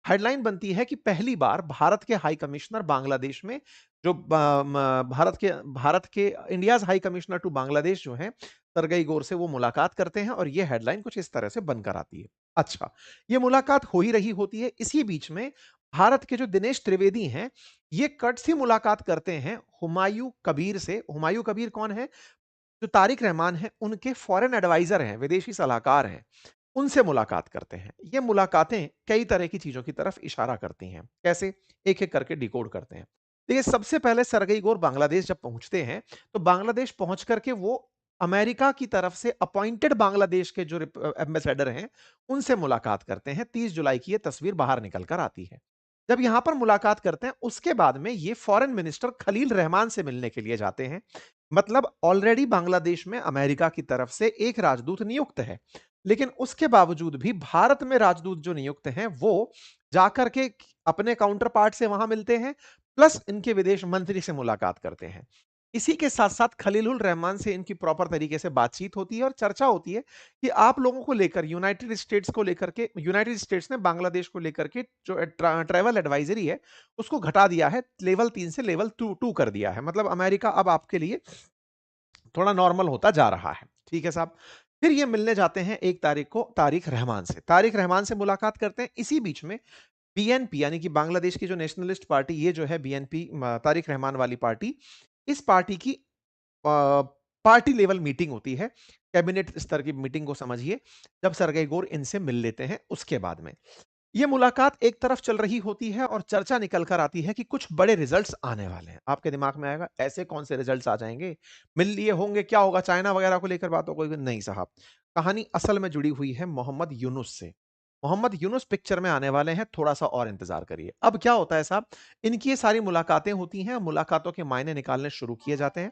Headline बनती है कि पहली बार भारत के हाई कमिश्नर बांग्लादेश में जो भारत के India's high commissioner to Bangladesh जो हैं सरगई गोर से वो मुलाकात करते हैं और ये हेडलाइन कुछ इस तरह से बनकर आती है। अच्छा, ये मुलाकात हो ही रही होती है, इसी बीच में भारत के जो दिनेश त्रिवेदी हैं ये कट सी मुलाकात करते हैं हुमायूं कबीर से। हुमायूं कबीर कौन है? जो तारिक रहमान है उनके फॉरेन एडवाइजर हैं, विदेशी सलाहकार हैं। उनसे मुलाकात करते हैं। ये मुलाकातें कई तरह की चीजों की तरफ इशारा करती हैं। कैसे? एक-एक करके डिकोड करते हैं। देखिए, सबसे पहले सरगई गोर बांग्लादेश जब पहुंचते हैं, तो बांग्लादेश पहुंच करके वो अमेरिका की तरफ से अपॉइंटेड बांग्लादेश के जो एम्बेसडर हैं, उनसे मुलाकात करते हैं। 30 जुलाई की ये तस्वीर बाहर निकल कर आती है। जब यहां पर मुलाकात करते हैं, उसके बाद में ये फॉरेन मिनिस्टर खलील रहमान से मिलने के लिए जाते हैं। मतलब ऑलरेडी बांग्लादेश में अमेरिका की तरफ से एक राजदूत नियुक्त है। लेकिन उसके बावजूद भी भारत में राजदूत जो नियुक्त हैं वो जाकर के अपने काउंटर पार्ट से वहां मिलते हैं, प्लस इनके विदेश मंत्री से मुलाकात करते हैं। इसी के साथ साथ खलीलुल रहमान से इनकी प्रॉपर तरीके से बातचीत होती है और चर्चा होती है कि आप लोगों को लेकर यूनाइटेड स्टेट्स को लेकर के यूनाइटेड स्टेट्स ने बांग्लादेश को लेकर के जो ट्रैवल एडवाइजरी है उसको घटा दिया है, लेवल 3 से लेवल 2 कर दिया है। मतलब अमेरिका अब आपके लिए थोड़ा नॉर्मल होता जा रहा है। ठीक है साहब। फिर ये मिलने जाते हैं 1 तारीख को तारिक रहमान से। तारिक रहमान से मुलाकात करते हैं। इसी बीच में बीएनपी यानी कि बांग्लादेश की जो नेशनलिस्ट पार्टी, ये जो है बीएनपी तारिक रहमान वाली पार्टी, इस पार्टी की पार्टी लेवल मीटिंग होती है। कैबिनेट स्तर की मीटिंग को समझिए, जब सरगई गोर इनसे मिल लेते हैं उसके बाद में। ये मुलाकात एक तरफ चल रही होती है और चर्चा निकल कर आती है कि कुछ बड़े रिजल्ट्स आने वाले हैं। आपके दिमाग में आएगा ऐसे कौन से रिजल्ट्स आ जाएंगे? मिल लिए होंगे, क्या होगा, चाइना वगैरह को लेकर बात होगी? नहीं साहब, कहानी असल में जुड़ी हुई है मोहम्मद यूनुस से। मोहम्मद यूनुस पिक्चर में आने वाले हैं, थोड़ा सा और इंतजार करिए। अब क्या होता है साहब, इनकी ये सारी मुलाकातें होती हैं, मुलाकातों के मायने निकालने शुरू किए जाते हैं।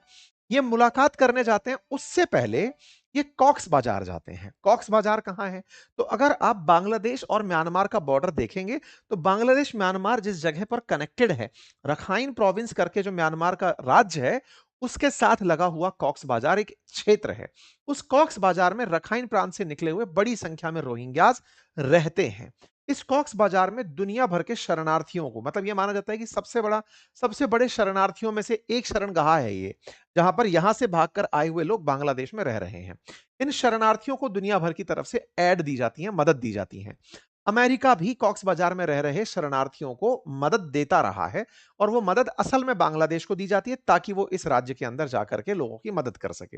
ये मुलाकात करने जाते हैं, उससे पहले ये कॉक्स बाजार जाते हैं। कॉक्स बाजार कहां है? तो अगर आप बांग्लादेश और म्यांमार का बॉर्डर देखेंगे, तो बांग्लादेश म्यांमार जिस जगह पर कनेक्टेड है, रखाइन प्रोविंस करके जो म्यांमार का राज्य है, उसके साथ लगा हुआ कॉक्स बाजार एक क्षेत्र है। उस कॉक्स बाजार में रखाइन प्रांत से निकले हुए बड़ी संख्या में रोहिंग्यास रहते हैं। इस कॉक्स बाजार में दुनिया भर के शरणार्थियों को, मतलब यह माना जाता है कि सबसे बड़े शरणार्थियों में से एक शरणगाह है ये, जहां पर यहां से भागकर आए हुए लोग बांग्लादेश में रह रहे हैं। इन शरणार्थियों को दुनिया भर की तरफ से ऐड दी जाती है, मदद दी जाती है। अमेरिका भी कॉक्स बाजार में रह रहे शरणार्थियों को मदद देता रहा है और वो मदद असल में बांग्लादेश को दी जाती है ताकि वो इस राज्य के अंदर जाकर के लोगों की मदद कर सके।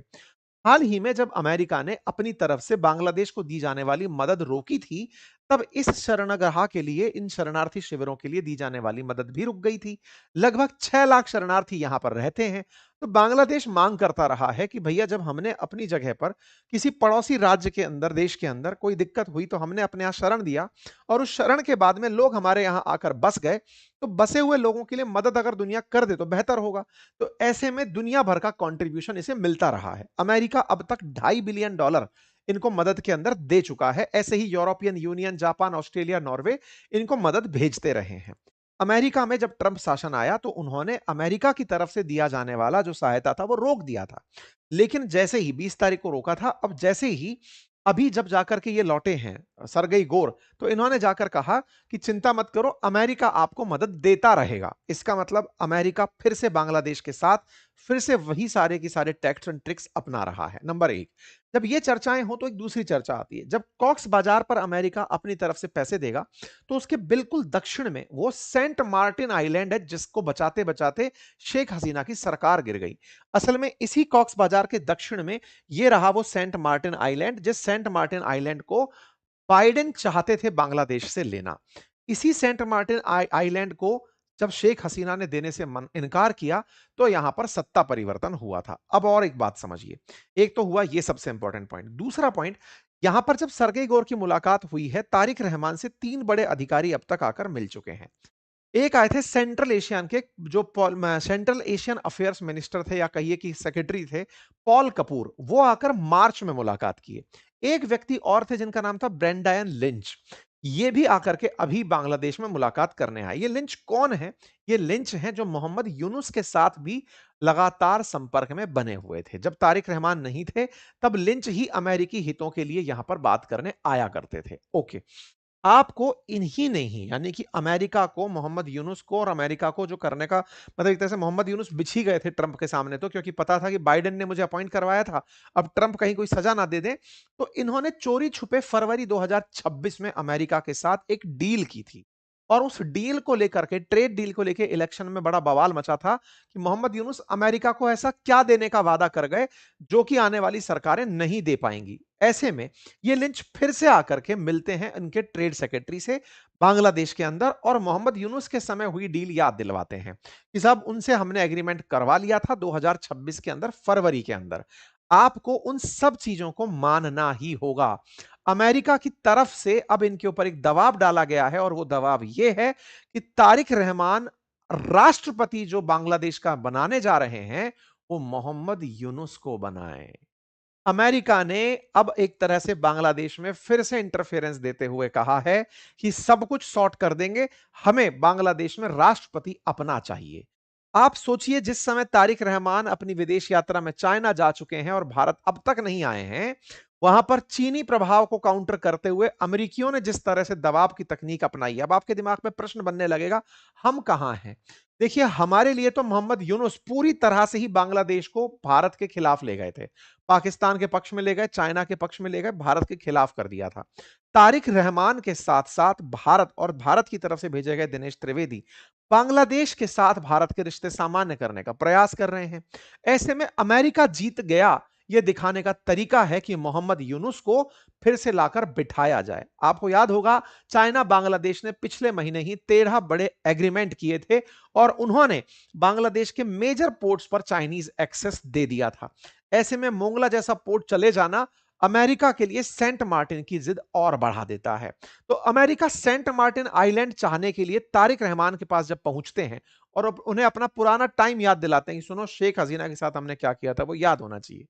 हाल ही में जब अमेरिका ने अपनी तरफ से बांग्लादेश को दी जाने वाली मदद रोकी थी, तब इस शरणगाह के लिए, इन शरणार्थी शिविरों के लिए दी जाने वाली मदद भी रुक गई थी। लगभग 6 लाख शरणार्थी यहां पर रहते हैं। तो बांग्लादेश मांग करता रहा है कि भैया, जब हमने अपनी जगह पर किसी पड़ोसी राज्य के अंदर, देश के अंदर कोई दिक्कत हुई तो हमने अपने यहां शरण दिया और उस शरण के बाद में लोग हमारे यहां आकर बस गए, तो बसे हुए लोगों के लिए मदद अगर दुनिया कर दे तो बेहतर होगा। तो ऐसे में दुनिया भर का कंट्रीब्यूशन इसे मिलता रहा है। अमेरिका अब तक $2.5 बिलियन इनको मदद के अंदर दे चुका है। ऐसे ही European Union, Japan, Australia, Norway इनको मदद भेजते रहे हैं। अमेरिका में जब ट्रंप शासन आया तो उन्होंने अमेरिका की तरफ से दिया जाने वाला जो सहायता था वो रोक दिया था। लेकिन जैसे ही 20 तारीख को रोका था, अब जैसे ही अभी जब जाकर के ये लौटे हैं सरगई गोर, तो इन्होंने जाकर कहा कि चिंता मत करो, अमेरिका आपको मदद देता रहेगा। इसका मतलब अमेरिका फिर से बांग्लादेश के साथ फिर से वही सारे की सारे टैक्ट्स एंड ट्रिक्स अपना रहा है। नंबर एक, जब ये चर्चाएं हो तो एक दूसरी चर्चा आती है। जब कॉक्स बाजार पर अमेरिका अपनी तरफ से पैसे देगा, तो उसके बिल्कुल दक्षिण में वो सेंट मार्टिन आइलैंड है, जिसको बचाते बचाते शेख हसीना की सरकार गिर गई। असल में इसी कॉक्स बाजार के दक्षिण में ये रहा वो सेंट मार्टिन आइलैंड, जिस सेंट मार्टिन आइलैंड को बाइडेन चाहते थे बांग्लादेश से लेना। इसी सेंट मार्टिन आइलैंड को जब शेख हसीना ने देने से इनकार किया, तो यहां पर सत्ता परिवर्तन हुआ था। अब और एक बात समझिए, एक तो हुआ ये सबसे इंपॉर्टेंट पॉइंट। दूसरा पॉइंट, यहां पर जब सरगई गोर की मुलाकात हुई है, तारिक रहमान से 3 बड़े अधिकारी अब तक आकर मिल चुके हैं। एक आए थे सेंट्रल एशियन के, जो सेंट्रल एशियन अफेयर्स मिनिस्टर थे या कहिए कि सेक्रेटरी थे, पॉल कपूर, वो आकर मार्च में मुलाकात किए। एक व्यक्ति और थे जिनका नाम था ब्रेंडायन लिंच, ये भी आकर के अभी बांग्लादेश में मुलाकात करने आए। ये लिंच कौन है? ये लिंच हैं जो मोहम्मद यूनुस के साथ भी लगातार संपर्क में बने हुए थे। जब तारिक रहमान नहीं थे, तब लिंच ही अमेरिकी हितों के लिए यहां पर बात करने आया करते थे। ओके, आपको इन्हीं ने ही यानी कि अमेरिका को, मोहम्मद यूनुस को और अमेरिका को जो करने का मतलब एक तरह से मोहम्मद यूनुस बिछ ही गए थे ट्रंप के सामने तो क्योंकि पता था कि बाइडेन ने मुझे अपॉइंट करवाया था, अब ट्रंप कहीं कोई सजा ना दे दें, तो इन्होंने चोरी-छुपे फरवरी 2026 में अमेरिका के साथ एक डील की थी। और उस डील को लेकर के ट्रेड डील को लेके इलेक्शन में बड़ा बवाल मचा था कि मोहम्मद यूनुस अमेरिका को ऐसा क्या देने का वादा कर गए, जो कि आने वाली सरकारें नहीं दे पाएँगी। ऐसे में ये लिंच फिर से आकर के मिलते हैं इनके ट्रेड सेक्रेटरी से बांग्लादेश के अंदर और मोहम्मद यूनुस के समय हुई डील याद दिलवाते हैं कि साहब उनसे हमने एग्रीमेंट करवा लिया था 2026 के अंदर फरवरी के अंदर आपको उन सब चीजों को मानना ही होगा। अमेरिका की तरफ से अब इनके ऊपर एक दबाव डाला गया है और वो दबाव ये है कि तारिक रहमान राष्ट्रपति जो बांग्लादेश का बनाने जा रहे हैं वो मोहम्मद यूनुस को बनाएं। अमेरिका ने अब एक तरह से बांग्लादेश में फिर से इंटरफेरेंस देते हुए कहा है कि सब कुछ सॉर्ट कर देंगे, हमें बांग्लादेश में राष्ट्रपति अपना चाहिए। आप सोचिए जिस समय तारिक रहमान अपनी विदेश यात्रा में चाइना जा चुके हैं और भारत अब तक नहीं आए हैं, वहां पर चीनी प्रभाव को काउंटर करते हुए अमेरिकियों ने जिस तरह से दबाव की तकनीक अपनाई है, अब आपके दिमाग में प्रश्न बनने लगेगा, हम कहां हैं? देखिए हमारे लिए तो मोहम्मद यूनुस पूरी तरह से ही बांग्लादेश को भारत के खिलाफ ले गए थे, पाकिस्तान के पक्ष में ले गए, चाइना के पक्ष में ले गए, भारत के खिलाफ कर दिया था। तारिक रहमान के साथ साथ भारत और भारत की तरफ से भेजे गए दिनेश त्रिवेदी बांग्लादेश के साथ भारत के रिश्ते सामान्य करने का प्रयास कर रहे हैं। ऐसे में अमेरिका जीत गया यह दिखाने का तरीका है कि मोहम्मद यूनुस को फिर से लाकर बिठाया जाए। आपको याद होगा चाइना बांग्लादेश ने पिछले महीने ही 13 बड़े एग्रीमेंट किए थे और उन्होंने बांग्लादेश के मेजर पोर्ट्स पर चाइनीज एक्सेस दे दिया था। ऐसे में मोंगला जैसा पोर्ट चले जाना अमेरिका के लिए सेंट मार्टिन की जिद और बढ़ा देता है। तो अमेरिका सेंट मार्टिन आइलैंड चाहने के लिए तारिक रहमान के पास जब पहुंचते हैं और उन्हें अपना पुराना टाइम याद दिलाते हैं कि सुनो शेख हसीना के साथ हमने क्या किया था वो याद होना चाहिए।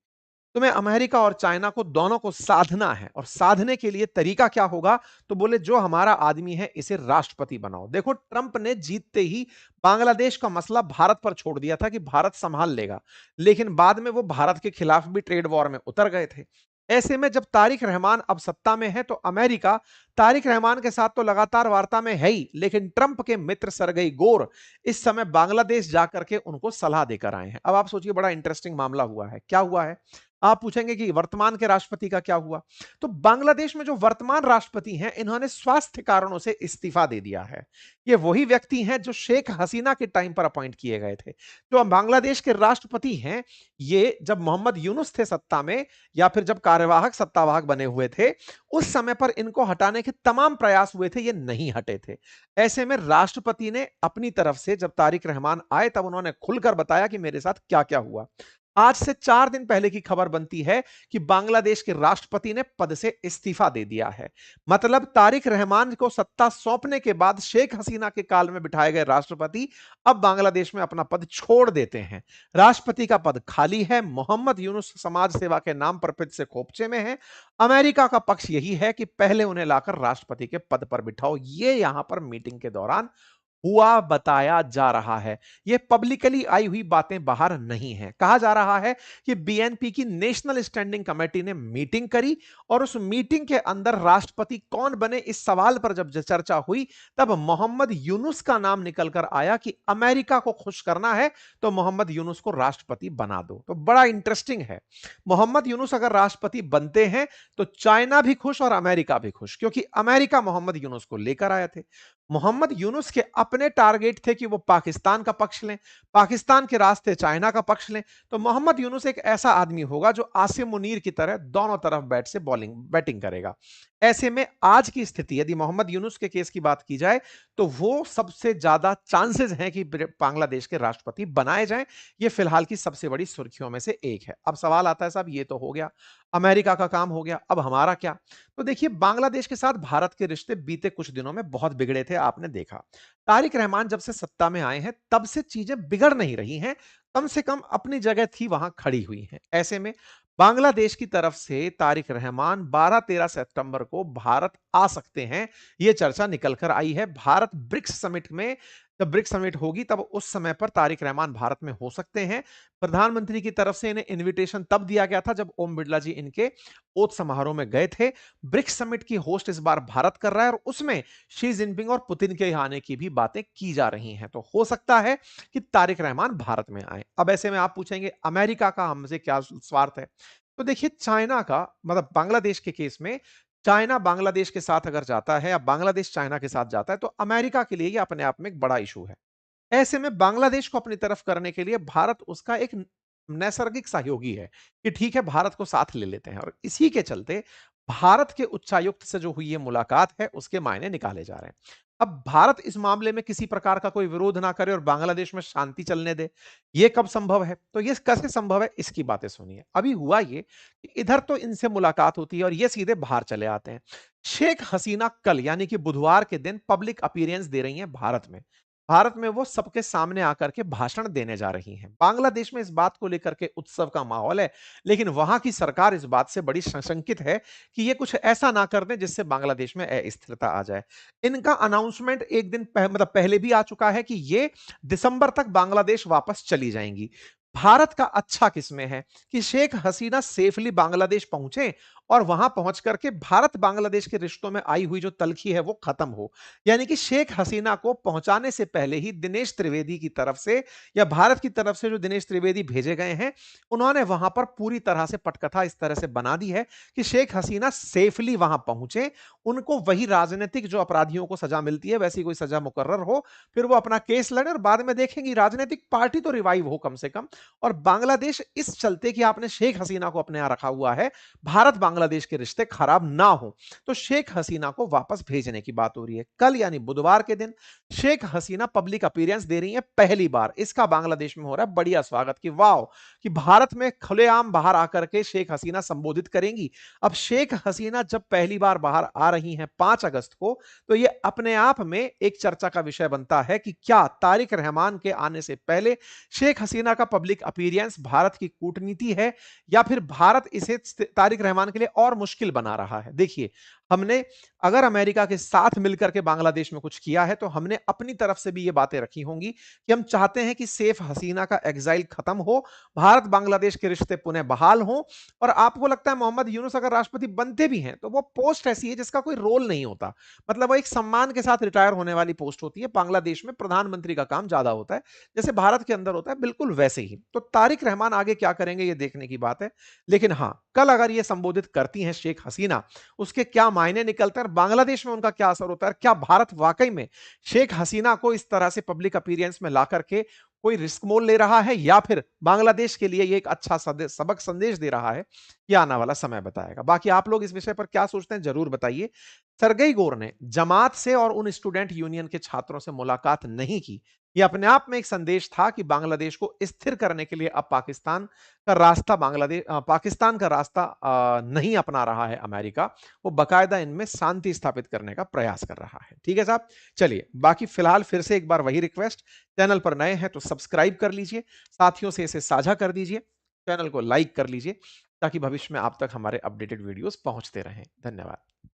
तुम्हें अमेरिका और चाइना को दोनों को साधना है और साधने के लिए तरीका क्या होगा, तो बोले जो हमारा आदमी है इसे राष्ट्रपति बनाओ। देखो ट्रंप ने जीतते ही बांग्लादेश का मसला भारत पर छोड़ दिया था कि भारत संभाल लेगा, लेकिन बाद में वो भारत के खिलाफ भी ट्रेड वॉर में उतर गए थे। ऐसे में जब तारिक रहमान अब सत्ता में है तो अमेरिका तारिक रहमान के साथ तो लगातार वार्ता में है ही, लेकिन ट्रंप के मित्र सरगई गोर इस समय बांग्लादेश जाकर के उनको सलाह देकर आए हैं। अब आप सोचिए बड़ा इंटरेस्टिंग मामला हुआ है, क्या हुआ है? आप पूछेंगे कि वर्तमान के राष्ट्रपति का क्या हुआ? तो बांग्लादेश में जो वर्तमान राष्ट्रपति हैं, इन्होंने स्वास्थ्य कारणों से इस्तीफा दे दिया है। ये वही व्यक्ति हैं जो शेख हसीना के टाइम पर अपॉइंट किए गए थे। जो बांग्लादेश के राष्ट्रपति हैं, ये जब मोहम्मद यूनुस थे सत्ता में या फिर जब कार्यवाहक सत्तावाहक बने हुए थे, उस समय पर इनको हटाने के तमाम प्रयास हुए थे, ये नहीं हटे थे। ऐसे में राष्ट्रपति ने अपनी तरफ से जब तारिक रहमान आए तब उन्होंने खुलकर बताया कि मेरे साथ क्या-क्या हुआ। आज से 4 दिन पहले की खबर बनती है कि बांग्लादेश के राष्ट्रपति ने पद से इस्तीफा दे दिया है। मतलब तारिक रहमान को सत्ता सौंपने के बाद शेख हसीना के काल में बिठाए गए राष्ट्रपति अब बांग्लादेश में अपना पद छोड़ देते हैं। राष्ट्रपति का पद खाली है। मोहम्मद यूनुस समाज सेवा के नाम पर फिर से खोपचे में है। अमेरिका का पक्ष यही है कि पहले उन्हें लाकर राष्ट्रपति के पद पर बिठाओ। ये यहां पर मीटिंग के दौरान हुआ बताया जा रहा है। ये पब्लिकली आई हुई बातें बाहर नहीं है। कहा जा रहा है कि बीएनपी की नेशनल स्टैंडिंग कमेटी ने मीटिंग करी और उस मीटिंग के अंदर राष्ट्रपति कौन बने इस सवाल पर जब चर्चा हुई तब मोहम्मद यूनुस का नाम निकलकर आया कि अमेरिका को खुश करना है तो मोहम्मद यूनुस को राष्ट्रपति बना दो। तो बड़ा इंटरेस्टिंग है। मोहम्मद यूनुस अगर राष्ट्रपति बनते हैं तो चाइना भी खुश और अमेरिका भी खुश, क्योंकि अमेरिका मोहम्मद यूनुस को लेकर आए थे। मोहम्मद यूनुस के अपने टारगेट थे कि वो पाकिस्तान का पक्ष लें, पाकिस्तान के रास्ते चाइना का पक्ष लें। तो मोहम्मद यूनुस एक ऐसा आदमी होगा जो आसिम मुनीर की तरह दोनों तरफ बैट से बॉलिंग बैटिंग करेगा। ऐसे में आज की स्थिति यदि मोहम्मद यूनुस के केस की बात की जाए तो वो सबसे ज्यादा चांसेस हैं कि बांग्लादेश के राष्ट्रपति बनाए जाएं। ये फिलहाल की सबसे बड़ी सुर्खियों में से एक है। अब सवाल आता है साहब ये तो हो गया, अमेरिका का काम हो गया, अब हमारा क्या? तो देखिए बांग्लादेश के साथ भारत के रिश्ते बीते कुछ दिनों में बहुत बिगड़े थे, आपने देखा। तारिक रहमान जब से सत्ता में आए हैं तब से चीजें बिगड़ नहीं रही हैं, कम से कम अपनी जगह थी वहां खड़ी हुई हैं। ऐसे में बांग्लादेश की तरफ से तारिक रहमान 12-13 सितंबर को भारत आ सकते हैं, यह चर्चा निकल कर आई है। भारत ब्रिक्स समिट में जब ब्रिक्स समिट होगी तब उस समय पर तारिक रहमान भारत में हो सकते हैं। प्रधानमंत्री की तरफ से इन्हें इनविटेशन तब दिया गया था जब ओम बिड़ला जी इनके ओथ समारोह में गए थे। ब्रिक्स समिट की होस्ट इस बार भारत कर रहा है और उसमें शी जिनपिंग और पुतिन के आने की भी बातें की जा रही हैं। तो हो सकता है कि तारिक रहमान भारत में आए। अब ऐसे में आप पूछेंगे अमेरिका का हमसे क्या स्वार्थ है? तो देखिए चाइना का मतलब बांग्लादेश के केस में चाइना बांग्लादेश के साथ अगर जाता है या बांग्लादेश चाइना के साथ जाता है तो अमेरिका के लिए ये अपने आप में एक बड़ा इशू है। ऐसे में बांग्लादेश को अपनी तरफ करने के लिए भारत उसका एक नैसर्गिक सहयोगी है कि ठीक है भारत को साथ ले लेते हैं और इसी के चलते भारत के उच्चायुक्त से जो हुई ये मुलाकात है उसके मायने निकाले जा रहे हैं। अब भारत इस मामले में किसी प्रकार का कोई विरोध ना करे और बांग्लादेश में शांति चलने दे, ये कब संभव है? तो ये कैसे संभव है इसकी बातें सुनिए। अभी हुआ ये कि इधर तो इनसे मुलाकात होती है और ये सीधे बाहर चले आते हैं। शेख हसीना कल यानी कि बुधवार के दिन पब्लिक अपीयरेंस दे रही हैं भारत में। भारत में वो सबके सामने आकर के भाषण देने जा रही हैं। बांग्लादेश में इस बात को लेकर के उत्सव का माहौल है, लेकिन वहां की सरकार इस बात से बड़ी सशंकित है कि ये कुछ ऐसा ना कर दें जिससे बांग्लादेश में अस्थिरता आ जाए। इनका अनाउंसमेंट एक दिन मतलब पहले भी आ चुका है कि ये दिसंबर तक बांग्लादेश वापस चली जाएंगी। भारत का अच्छा किसमें है कि शेख हसीना सेफली बांग्लादेश पहुंचे और वहां पहुंच करके भारत बांग्लादेश के रिश्तों में आई हुई जो तलखी है वो खत्म हो। यानी कि शेख हसीना को पहुंचाने से पहले ही दिनेश त्रिवेदी की तरफ से या भारत की तरफ से जो दिनेश त्रिवेदी भेजे गए हैं उन्होंने वहां पर पूरी तरह से पटकथा इस तरह से बना दी है कि शेख हसीना सेफली वहां पहुंचे, उनको वही राजनीतिक जो अपराधियों को सजा मिलती है वैसी कोई सजा मुकर्रर हो, फिर वो अपना केस लड़े और बाद में देखेंगे राजनीतिक पार्टी तो रिवाइव हो कम से कम। और बांग्लादेश इस चलते कि आपने शेख हसीना को अपने यहां रखा हुआ है, भारत बांग्लादेश के रिश्ते खराब ना हो, तो शेख हसीना को वापस भेजने की बात हो रही है। कल यानी बुधवार के दिन शेख हसीना पब्लिक अपीयरेंस दे रही है पहली बार। इसका बांग्लादेश में हो रहा है बढ़िया स्वागत कि वाह कि भारत में खुलेआम बाहर आकर के शेख हसीना संबोधित करेंगी। अब शेख हसीना जब पहली बार बाहर आ रही हैं 5 अगस्त को, तो ये अपने आप में एक चर्चा का विषय बनता है कि क्या तारिक रहमान के आने से पहले शेख हसीना का पब्लिक अपीयरेंस भारत की कूटनीति है या फिर भारत इसे तारिक रहमान के लिए और मुश्किल बना रहा है। देखिए हमने अगर अमेरिका के साथ मिलकर के बांग्लादेश में कुछ किया है तो हमने अपनी तरफ से भी ये बातें रखी होंगी कि हम चाहते हैं कि सेफ हसीना का एग्जाइल खत्म हो, भारत बांग्लादेश के रिश्ते पुनः बहाल हो। और आपको लगता है मोहम्मद यूनुस अगर राष्ट्रपति बनते भी हैं तो वो पोस्ट ऐसी है जिसका कोई रोल नहीं होता, मतलब वो एक सम्मान के साथ रिटायर होने वाली पोस्ट होती है। बांग्लादेश में प्रधानमंत्री का काम ज्यादा होता है जैसे भारत के अंदर होता है, बिल्कुल वैसे ही। तो तारिक रहमान आगे क्या करेंगे ये देखने की बात है। लेकिन हाँ, कल अगर ये संबोधित करती हैं शेख हसीना, उसके क्या मायने निकलते हैं और बांग्लादेश में उनका क्या असर होता है, क्या भारत वाकई में शेख हसीना को इस तरह से पब्लिक अपीयरेंस में ला करके कोई रिस्क मोल ले रहा है या फिर बांग्लादेश के लिए ये एक अच्छा सबक संदेश दे रहा है, ये आने वाला समय बताएगा। बाकी आप लोग इस विषय पर क्या सोचते हैं जरूर बताइए। सरगई गोर ने जमात से और उन स्टूडेंट यूनियन के छात्रों से मुलाकात नहीं की, ये अपने आप में एक संदेश था कि बांग्लादेश को स्थिर करने के लिए अब पाकिस्तान का रास्ता नहीं अपना रहा है अमेरिका, वो बकायदा इनमें शांति स्थापित करने का प्रयास कर रहा है। ठीक है साहब, चलिए बाकी फिलहाल फिर से एक बार वही रिक्वेस्ट, चैनल पर नए हैं तो सब्सक्राइब कर लीजिए, साथियों से इसे साझा कर दीजिए, चैनल को लाइक कर लीजिए ताकि भविष्य में आप तक हमारे अपडेटेड वीडियोस पहुंचते रहें। धन्यवाद।